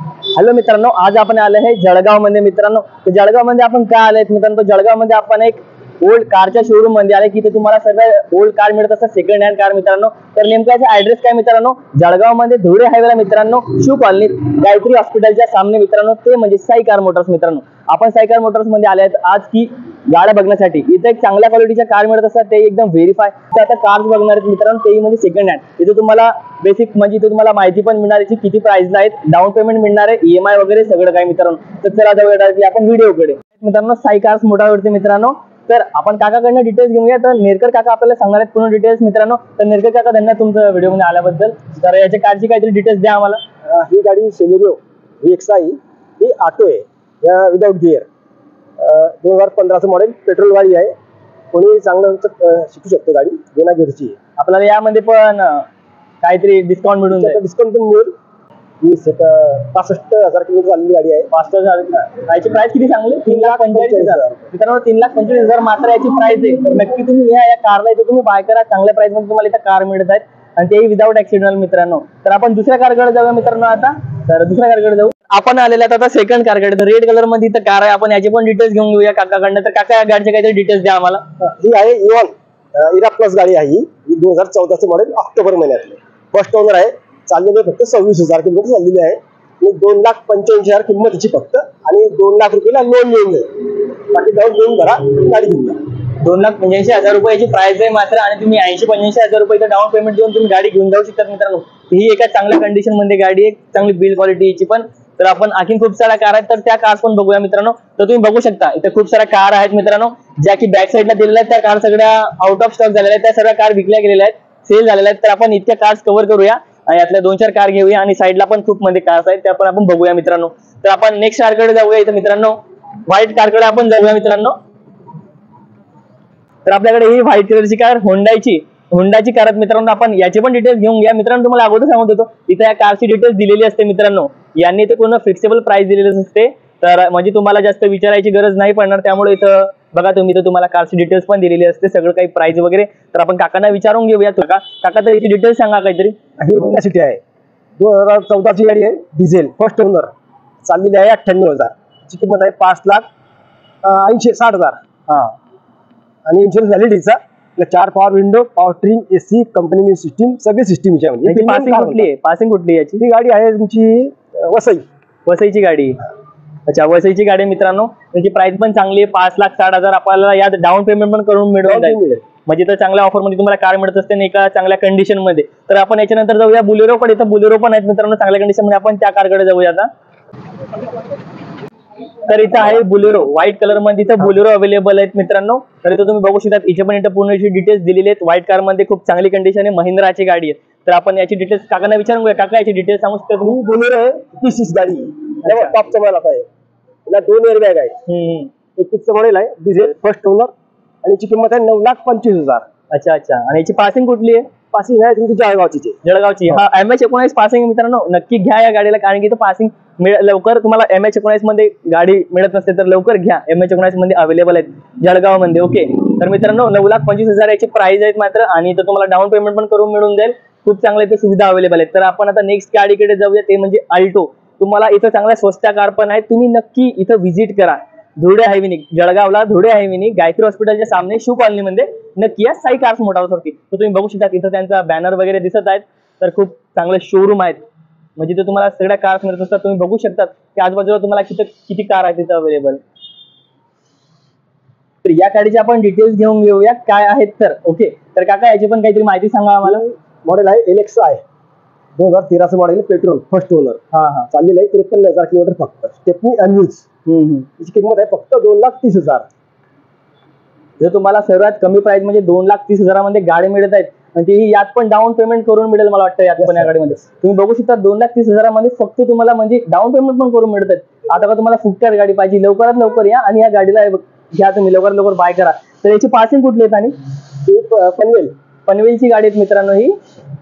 Hello मित्रांनो, आज आपण आले आहे जळगाव मध्ये मित्रांनो. तर जळगाव मध्ये आपण काय आले मित्रांनो, जळगाव मध्ये आपण एक ओल्ड कारच्या शोरूम मध्ये आले की तुम्हाला सगळं ओल्ड कार मिळत असतात, सेकंड हँड कार मित्रांनो. तर नेमका याचा ऍड्रेस काय मित्रांनो, जळगाव मध्ये धुळे हायवेला मित्रांनो, शिव कॉलनीत गायत्री हॉस्पिटलच्या सामने मित्रांनो, ते म्हणजे साई कार मोटर्स मित्रांनो. आपण साई कार मोटर्स मध्ये आले आहेत आज की गाड्या बघण्यासाठी. इथे एक चांगल्या क्वालिटीच्या कार मिळत असतात, ते एकदम व्हेरीफाय. तर आता कार्स बघणार आहेत मित्रांनो, तेही म्हणजे सेकंड हँड. इथे तुम्हाला बेसिक म्हणजे इथे तुम्हाला माहिती पण मिळणार आहे किती प्राइसला आहेत, डाऊन पेमेंट मिळणार आहे, ईएमआय वगैरे सगळं काय मित्रांनो. तर चला जाऊया आपण व्हिडिओकडे मित्रांनो. साई कार्स मोटरवरती मित्रांनो. तर आपण काकाकडनं डिटेल्स घेऊया. तर नेरकर काका आपल्याला सांगणार आहेत पूर्ण डिटेल्स मित्रांनो. तर नेरकर काका, धन्यवाद तुमचं व्हिडिओ मध्ये आल्याबद्दल. तर याच्या कारची काहीतरी डिटेल्स द्या आम्हाला. ही गाडी सेलेरिओ VXi ही ऑटो आहे, या विदाउट गिअर. 2015चं मॉडेल, पेट्रोल गाडी आहे. कोणी चांगलं शिकू शकतो गाडी, बिना गिअरची आहे. आपल्याला यामध्ये पण काहीतरी डिस्काउंट मिळून जाईल. डिस्काउंट पण मिळेल. ही 65,000 किलोमीटर चाललेली गाडी आहे. 65,000. याची प्राइस किती सांगली? 3,45,000 मित्रांनो. 3,45,000 मात्र याची प्राइस आहे. तर नक्की तुम्ही या कारला इथे तुम्ही बाय करा. चांगल्या प्राइस मध्ये तुम्हाला इथं कार मिळत आहेत, आणि तेही विदाउट ऍक्सिडेंटल मित्रांनो. तर आपण दुसऱ्या कारकडे जाऊया मित्रांनो. आता तर दुसऱ्या कारकडे जाऊ. आपण आलेल्या आता सेकंड कारकडे. तर रेड कलर मध्ये इथं कार आहे. आपण याची पण डिटेल्स घेऊन घेऊया काकाकडनं. तर काका या गाडीचे काहीतरी डिटेल्स द्या आम्हाला. ही आहे इव्हन इरा प्लस गाडी आहे. ही 2014चं मॉडेल, ऑक्टोबर महिन्यातले. फर्स्ट ओनर आहे. चाललेले फक्त 26,000 किलोमीटर चाललेले आहे. आणि 2,85,000 किंमत तिची फक्त, आणि 2 लाख रुपयाला लोन मिळून जाईल. बाकी जाऊन लोन भरा, गाडी घेऊन जा. 2,85,000 रुपयाची प्राइस आहे मात्र, आणि तुम्ही 80-85,000 रुपये डाऊन पेमेंट देऊन तुम्ही गाडी घेऊन जाऊ शकता मित्रांनो. ही एका चांगल्या कंडिशन मध्ये गाडी आहे, चांगली बिल्ड क्वालिटीची पण. तर आपण आणखी खूप साऱ्या कार आहेत, तर त्या कार पण बघूया मित्रांनो. तर तुम्ही बघू शकता इथे खूप साऱ्या कार आहेत मित्रांनो, ज्या की बॅक साईडला दिलेल्या आहेत. त्या कार सगळ्या आउट ऑफ स्टॉक झालेल्या आहेत, त्या सगळ्या कार विकल्या गेलेल्या आहेत, सेल झालेल्या आहेत. तर आपण इतक्या कार्स कव्हर करूया, यातल्या 2-4 कार घेऊया, आणि साईडला पण खूप मध्ये कार्स आहेत, त्या पण आपण बघूया मित्रांनो. तर आपण नेक्स्ट कारकडे जाऊया इथे मित्रांनो. व्हाईट कारकडे आपण जाऊया मित्रांनो. तर आपल्याकडे ही व्हाईट कलरची कार होंडाची कार मित्रांनो. आपण याची पण डिटेल्स घेऊन घ्या मित्रांनो. तुम्हाला अगोदर सांगत होतो इथे या कारची डिटेल्स दिलेली असते मित्रांनो. यांनी ते पूर्ण फिक्सेबल प्राइस दिलेली असते, तर म्हणजे तुम्हाला जास्त विचारायची गरज नाही पडणार. त्यामुळे इथं बघा तुम्ही, तर तुम्हाला कारची डिटेल्स पण दिलेली असते, सगळं काही प्राइस वगैरे. तर आपण काकांना विचारून घेऊया. काका तर याची डिटेल्स सांगा काहीतरी. ही होंडा सिटी आहे, 2014ची गाडी आहे, डिझेल, फर्स्ट ओनर. चाललेली आहे 98,000. ची किंमत आहे 5,80,60,000. हा, आणि इन्शुरन्स व्हॅलिडीचा 4 power window, power trim, AC, company system, सगळी सिस्टीम म्हणजे. पासिंग कुठली याची? ही गाडी आहे तुमची वसईची गाडी. अच्छा, वसईची गाडी मित्रांनो. त्याची प्राइस पण चांगली आहे, 5,60,000 आपल्याला यात डाऊन पेमेंट पण करून मिळून जाईल. म्हणजे तर चांगल्या ऑफर मध्ये तुम्हाला कार मिळत असते, एका चांगल्या कंडिशन मध्ये. तर आपण याच्यानंतर जाऊया बुलेरो कडे. इथं बुलेरो पण आहेत मित्रांनो चांगल्या कंडिशन मध्ये. आपण त्या कारकडे जाऊया आता. तर इथं आहे बुलेरो, व्हाईट कलर मध्ये इथं बुलेरो अवेलेबल आहेत मित्रांनो. तर इथं तुम्ही बघू शकता, इथे पण इथं पूर्ण डिटेल्स दिलेली आहेत. व्हाईट कार मध्ये खूप चांगली कंडिशन आहे, महिंद्राची गाडी आहे. तर आपण याची डिटेल्स काकांना विचारून घेऊया. काका याची डिटेल्स सांगू शकता तुम्ही? बुलेरो आहे, 30 गाडी, टॉपचा माल आता आहे. याला 2 एअरबॅग आहे. 21चं मॉडेल आहे, डिझेल, फर्स्ट ओनर, आणि याची किंमत आहे 9,25,000. अच्छा. आणि याची पासिंग कुठली आहे? पासिंग आहे तुमची जळगावची. हा, MH19 पासिंग मित्रांनो. नक्की घ्या या गाडीला, कारण की इथं पासिंग लवकर तुम्हाला MH19 मध्ये गाडी मिळत नसते, तर लवकर घ्या. MH19 मध्ये अवेलेबल आहेत जळगाव मध्ये. ओके, तर मित्रांनो 9,25,000 याची प्राइस आहेत मात्र, आणि इथं तुम्हाला डाऊन पेमेंट पण करून मिळून जाईल. खूप चांगल्या इथे सुविधा अवेलेबल आहेत. तर आपण आता नेक्स्ट गाडीकडे जाऊया, ते म्हणजे अल्टो. तुम्हाला इथं चांगल्या स्वस्त कार पण आहेत, तुम्ही नक्की इथं व्हिजिट करा. धुळे हायवेनी, जळगावला धुळे हायवेनी गायत्री हॉस्पिटलच्या सामने शिव कॉलनी मध्ये नक्की या साई कार्स मोटर्सवरती. तर तुम्ही बघू शकता इथं त्यांचा बॅनर वगैरे दिसत आहेत. तर खूप चांगले शोरूम आहेत, म्हणजे ते तुम्हाला सगळ्या कार्स मिळत असतात. तुम्ही बघू शकता की आजूबाजूला तुम्हाला किती कार आहेत तिथं अवेलेबल. तर या गाडीची आपण डिटेल्स घेऊन घेऊया काय आहेत तर. ओके, तर काका याची पण काहीतरी माहिती सांगा आम्हाला. मॉडेल आहे LXi, 2013चं मॉडेल, पेट्रोल, फर्स्ट ओनर. चाललेलं आहे 53,000 किलोमीटर फक्त. Stepney unused. त्याची किंमत आहे फक्त 2,30,000. जर तुम्हाला सर्वात कमी प्राइस म्हणजे 2,30,000 मध्ये गाडी मिळत आहेत, म्हणजे यात पण डाऊन पेमेंट करून मिळेल. मला वाटतं यात पण या गाडीमध्ये तुम्ही बघू शकता 2,30,000 मध्ये फक्त तुम्हाला म्हणजे डाऊन पेमेंट पण करून मिळत आहेत. आता का तुम्हाला फुकट्यात गाडी पाहिजे, लवकरात लवकर या आणि या गाडीला घ्या तुम्ही, लवकरात लवकर बाय करा. तर याची पासिंग कुठली आहेत? आणि पनवेलची गाडी आहेत मित्रांनो. ही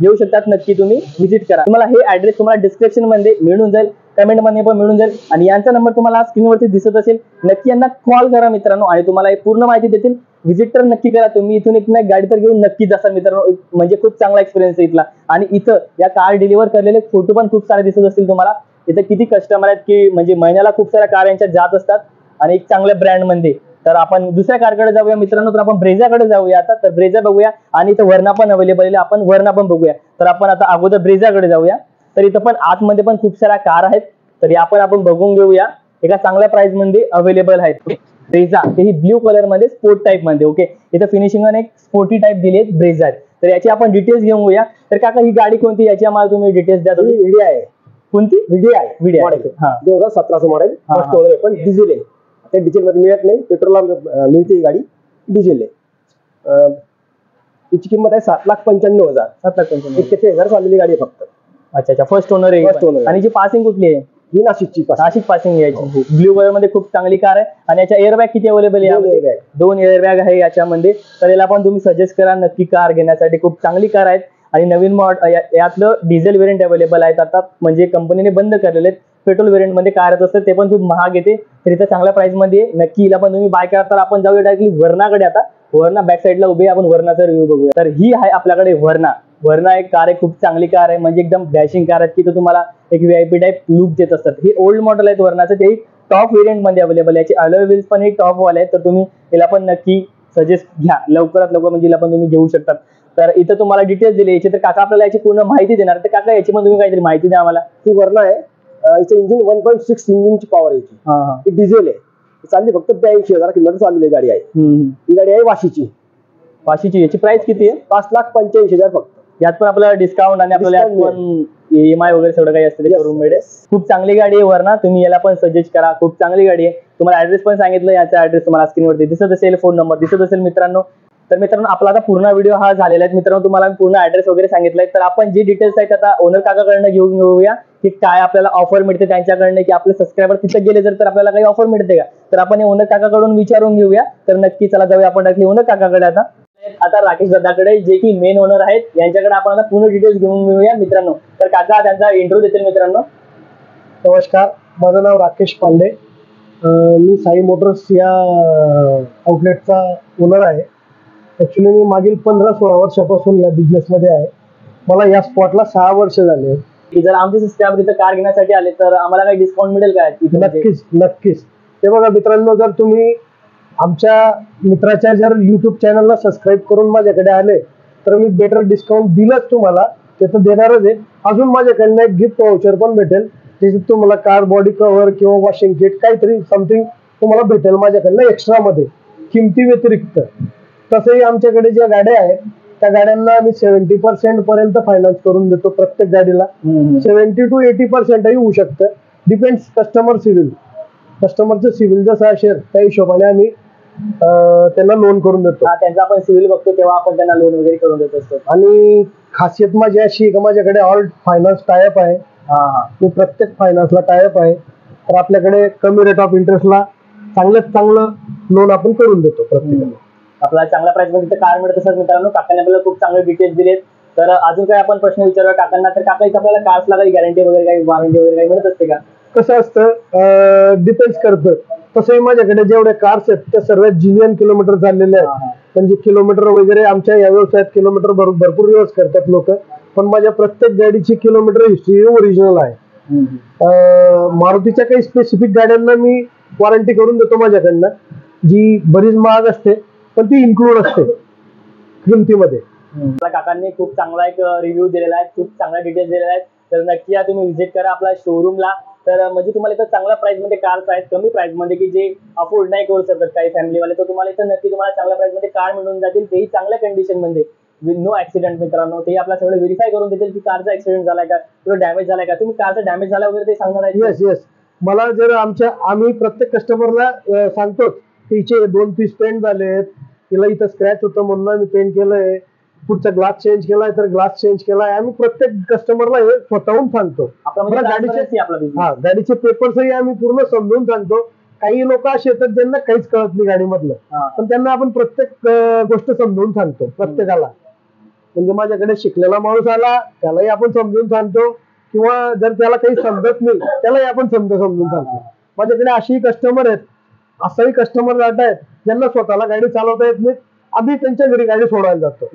घेऊ शकतात, नक्की तुम्ही व्हिजिट करा. तुम्हाला हे ऍड्रेस तुम्हाला डिस्क्रिप्शन मध्ये मिळून जाईल, कमेंट मध्ये पण मिळून जाईल, आणि यांचा नंबर तुम्हाला स्क्रीनवरती दिसत असेल. नक्की यांना कॉल करा मित्रांनो, आणि तुम्हाला पूर्ण माहिती देतील. व्हिजिट तर नक्की करा तुम्ही. इथून एक गाडी तर घेऊन नक्कीच असाल मित्रांनो. म्हणजे खूप चांगला एक्सपिरियन्स आहे इथला. आणि इथं या कार डिलिव्हर केलेले फोटो पण खूप सारे दिसत असतील तुम्हाला. इथे किती कस्टमर आहेत की म्हणजे महिन्याला खूप साऱ्या कार यांच्यात जात असतात आणि एक चांगल्या ब्रँड मध्ये. तर आपण दुसऱ्या कारकडे जाऊया मित्रांनो. तर आपण ब्रेझाकडे जाऊया आता. तर ब्रेझा बघूया आणि इथं वर्ना पण अवेलेबल आहे. आपण वर्ना पण बघूया. तर आपण आता अगोदर ब्रेझाकडे जाऊया. तर इथं पण आतमध्ये पण खूप साऱ्या कार आहेत. तर आपण बघून घेऊया. एका चांगल्या प्राइस मध्ये अवेलेबल आहेत ब्रेझा. ते ही ब्ल्यू कलर मध्ये स्पोर्ट टाइप मध्ये. ओके, इथं फिनिशिंग आणि एक स्पोर्टी टाइप दिली आहे ब्रेझा. तर याची आपण डिटेल्स घेऊया. तर काका ही गाडी कोणती, याची आम्हाला तुम्ही डिटेल्स द्या. व्हिडिओ आहे. कोणती व्हिडिओ व्हिडिओ मॉडेल हा 2017 मॉडेल. हा, फर्स्ट ओनर आहे पण डिझेल आहे. ते डिझेल मध्ये मिळत नाही, पेट्रोलला मिळते ही गाडी. डिझेल आहे. तिची किंमत आहे 7,95,000. 7,95,000. 41,000 चाललेली गाडी आहे फक्त. अच्छा अच्छा, फर्स्ट ओनर आहे. First owner आहे. आणि जी पासिंग कुठली आहे? ही नाशिकची पास. नाशिक पासिंग यायची. ब्ल्यू कलर मध्ये खूप चांगली कार आहे. आणि याच्या एअरबॅग किती अवेलेबल आहे? 2 airbag. 2 एअरबॅग आहे याच्यामध्ये. तर याला पण तुम्ही सजेस्ट करा नक्की कार घेण्यासाठी. खूप चांगली कार आहेत. आणि नवीन यातलं डिझेल व्हेरियंट अवेलेबल आहेत आता, म्हणजे कंपनीने बंद केलेले आहेत. पेट्रोल व्हेरियंट मध्ये कार येत असतात, ते पण खूप महाग येते. तर इथं चांगल्या प्राइस मध्ये नक्की हिला पण तुम्ही बाय करा. तर आपण जाऊया डायरेक्टली वर्नाकडे आता. वर्ना बॅक साईडला उभी आहे. आपण वर्नाचा रिव्ह्यू बघूया. तर ही आहे आपल्याकडे वर्ना. वर्ना एक कार आहे, खूप चांगली कार आहे. म्हणजे एकदम डॅशिंग कार आहे की तो तुम्हाला एक व्हीआयपी टाइप लुक देत असतात. हे ओल्ड मॉडेल आहेत वर्नाचं. ते टॉप व्हेरियंट मध्ये अवेलेबल आहे. याचे अलॉय व्हील्स पण हे टॉप वाले आहेत. तर तुम्ही याला पण नक्की सजेस्ट घ्या लवकरात लवकर, म्हणजे याला पण तुम्ही घेऊ शकता. तर इथं तुम्हाला डिटेल्स दिले याची. तर काका आपल्याला याची पूर्ण माहिती देणार. तर काका याची पण तुम्ही काहीतरी माहिती द्या आम्हाला. ती वर्ना आहे. याचं इंजिन 1.6 इंजिनची पॉवर आहे. ही डिझेल आहे. चालली फक्त 82,000 किलोमीटर चाललेली गाडी आहे. ही गाडी आहे वाशीची. वाशीची. याची प्राइस किती आहे? 5,85,000 फक्त. यात पण आपल्याला डिस्काउंट आणि आपल्याला यात पण EMI वगैरे सगळं काही असतं ते करून मिळेल. खूप चांगली गाडी आहे वर्ना. तुम्ही याला पण सजेस्ट करा. खूप चांगली गाडी आहे. तुम्हाला ऍड्रेस पण सांगितलं. याचा ऍड्रेस तुम्हाला स्क्रीनवरती दिसत असेल, फोन नंबर दिसत असेल मित्रांनो. तर मित्रांनो आपला आता पूर्ण व्हिडिओ हा झालेला आहे. मित्रांनो तुम्हाला पूर्ण ऍड्रेस वगैरे सांगितलंय. तर आपण जे डिटेल्स आहेत आता ओनर काकाकडनं घेऊया की काय आपल्याला ऑफर मिळते त्यांच्याकडनं, की आपले सबस्क्रायबर तिथे गेले तर आपल्याला काही ऑफर मिळते का. तर आपण ओनर काकाकडून विचारून घेऊया. तर नक्की चला जाऊया आपण डायरेक्टली ओनर काकाकडे आता राकेश दादाकडे, जे की मेन ओनर आहेत. यांच्याकडे आपण आता पूर्ण डिटेल्स घेऊन घेऊया मित्रांनो. तर काका त्यांचा इंट्रो देतील मित्रांनो. नमस्कार, माझं नाव राकेश पांडे. मी साई मोटर्स या आउटलेटचा ओनर आहे. ॲक्च्युली मी मागील 15-16 वर्षापासून या बिझनेसमध्ये आहे. मला या स्पॉटला 6 वर्ष झाले. की जर आमचे सबस्क्रायबर इथं कार घेण्यासाठी आले तर आम्हाला काही डिस्काउंट मिळेल का? नक्कीच नक्कीच. ते बघा मित्रांनो, जर तुम्ही आमच्या मित्राच्या जर युट्यूब चॅनलला सबस्क्राईब करून माझ्याकडे आले तर मी बेटर डिस्काउंट दिलंच तुम्हाला, ते तर देणारच आहे. अजून माझ्याकडनं एक गिफ्ट वाउचर पण भेटेल, त्याच्यात तुम्हाला कार बॉडी कव्हर किंवा वॉशिंग किट काहीतरी समथिंग तुम्हाला भेटेल माझ्याकडनं एक्स्ट्रा मध्ये, किमती व्यतिरिक्त. तसंही आमच्याकडे ज्या गाड्या आहेत त्या गाड्यांना आम्ही 70% पर्यंत फायनान्स करून देतो. प्रत्येक गाडीला 70 to 80% होऊ शकतं. Depends customer civil. कस्टमरचं सिव्हिल जसं असेल त्या हिशोबाने आम्ही त्यांना लोन करून देतो. त्यांचा आपण सिव्हिल बघतो तेव्हा आपण त्यांना लोन वगैरे करून देत असतो. आणि खासियत माझी अशी आहे की माझ्याकडे ऑल फायनान्स टायअप आहे. मी प्रत्येक फायनान्सला टायअप आहे. तर आपल्याकडे कमी रेट ऑफ इंटरेस्टला चांगल्यात चांगलं लोन आपण करून देतो प्रत्येकाला. आपल्याला चांगल्या प्राइस मध्ये कार मिळत असतात मित्रांनो. काकांनी आपल्याला खूप चांगले डिटेल्स दिलेत. तर अजून काही आपण प्रश्न विचारूया काकांना. तर काका इथं आपल्याला कार्सला काही गॅरंटी वगैरे काही वॉरंटी वगैरे काही मिळत असते का? कसं असतं, डिपेंड्स करतं. तसंही माझ्याकडे जेवढे कार्स आहेत त्या सर्वात जिनियन किलोमीटर चाललेले आहेत. म्हणजे किलोमीटर वगैरे आमच्या या व्यवसायात किलोमीटर भरपूर यूज करतात लोक. पण माझ्या प्रत्येक गाडीची किलोमीटर हिस्ट्री ओरिजिनल आहे. मारुतीच्या काही स्पेसिफिक गाड्यांना मी वॉरंटी करून देतो माझ्याकडनं, जी बरीच महाग असते पण ती इन्क्लूड असते किमतीमध्ये. काकांनी खूप चांगला एक रिव्ह्यू दिलेला आहे, खूप चांगला डिटेल्स दिलेला आहे. तर नक्की या तुम्ही व्हिजिट करा आपल्या शोरूमला. तर म्हणजे तुम्हाला इथं चांगल्या प्राइस मध्ये कार्स आहेत, कमी प्राइस मध्ये की जे अफोर्ड नाही करू शकत काही फॅमिलीवाले, तर तुम्हाला इथं नक्की तुम्हाला चांगल्या प्राइस मध्ये कार मिळून जातील, तेही चांगल्या कंडिशन मध्ये विथ नो ऍक्सिडेंट मित्रांनो. ते आपल्याला सगळं व्हेरीफाय करून देतील की कारचा ऍक्सिडेंट झालाय का किंवा डॅमेज झालाय का. तुम्ही कारचा डॅमेज झाला वगैरे ते सांगणार आहे? Yes yes. मला जर आम्ही प्रत्येक कस्टमरला सांगतो की हिचे 2 पीस पेंट झालेत, तिला इथं स्क्रॅच होतं म्हणून आम्ही पेंट केलंय, पुढचा ग्लास चेंज केलाय तर ग्लास चेंज केलाय. आम्ही प्रत्येक कस्टमरला हे स्वतःहून सांगतो. गाडीचे पेपर्सही आम्ही पूर्ण समजून सांगतो. काही लोक असे येतात ज्यांना काहीच कळत नाही गाडीमधलं, पण त्यांना आपण प्रत्येक गोष्ट समजून सांगतो प्रत्येकाला. म्हणजे माझ्याकडे शिकलेला माणूस आला त्यालाही आपण समजून सांगतो, किंवा जर त्याला काही समजत नाही त्यालाही आपण समजून सांगतो. माझ्याकडे अशी कस्टमर आहेत, असाही कस्टमर जात आहेत ज्यांना स्वतःला गाडी चालवता येत नाही, आम्ही त्यांच्या घरी गाडी सोडवायला जातो.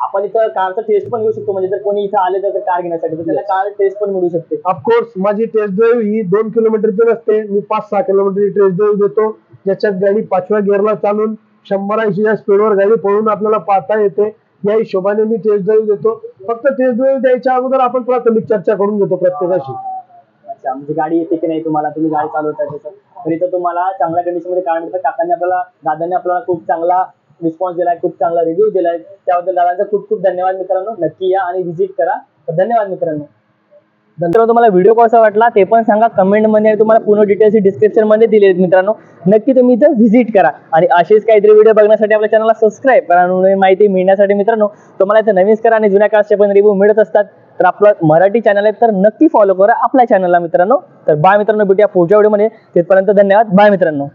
आपण इथं कारचा टेस्ट पण घेऊ शकतो, म्हणजे जर कोणी इथं आले तर कार घेण्यासाठी तर त्याला कार टेस्ट पण मिळू शकते. ऑफकोर्स माझी टेस्ट ड्राईव्ह ही 2 किलोमीटरची नसते, मी 5-6 किलोमीटरची टेस्ट ड्राईव्ह देतो, ज्याच्यात गाडी 5व्या गिअरला चालून 180 या स्पीडवर गाडी पळून आपल्याला पाहता येते. या हिशोबाने मी टेस्ट ड्राईव्ह देतो. फक्त टेस्ट ड्राईव्ह द्यायच्या अगोदर आपण प्राथमिक चर्चा करून घेतो प्रत्येकाशी. अच्छा, म्हणजे गाडी येते की नाही तुम्हाला, तुम्ही गाडी चालवताय त्याचं, तर इथं तुम्हाला चांगल्या कंडिशन मध्ये कार मिळतं. काकांनी आपल्याला, दादांनी आपल्याला खूप चांगला रिस्पॉन्स दिलाय, खूप चांगला रिव्ह्यू दिलाय, त्याबद्दल दादांचा खूप खूप धन्यवाद मित्रांनो. नक्की या आणि व्हिजिट करा. तर धन्यवाद मित्रांनो. नंतर तुम्हाला व्हिडिओ कसा वाटला ते पण सांगा कमेंट मध्ये, तुम्हाला पूर्ण डिटेल्स डिस्क्रिप्शन मध्ये दिले आहेत मित्रांनो. नक्की तुम्ही इथं व्हिजिट करा आणि असेच काहीतरी व्हिडिओ बघण्यासाठी आपल्या चॅनलला सबस्क्राईब करा. नवीन माहिती मिळण्यासाठी मित्रांनो तुम्हाला इथं नवीन करा आणि जुन्या कारचे पण रिव्ह्यू मिळत असतात. तर आपलं मराठी चॅनल आहे तर नक्की फॉलो करा आपल्या चॅनलला मित्रांनो. तर बाय मित्रांनो, भेटूया पुढच्या व्हिडिओमध्ये. तिथपर्यंत धन्यवाद. बाय मित्रांनो.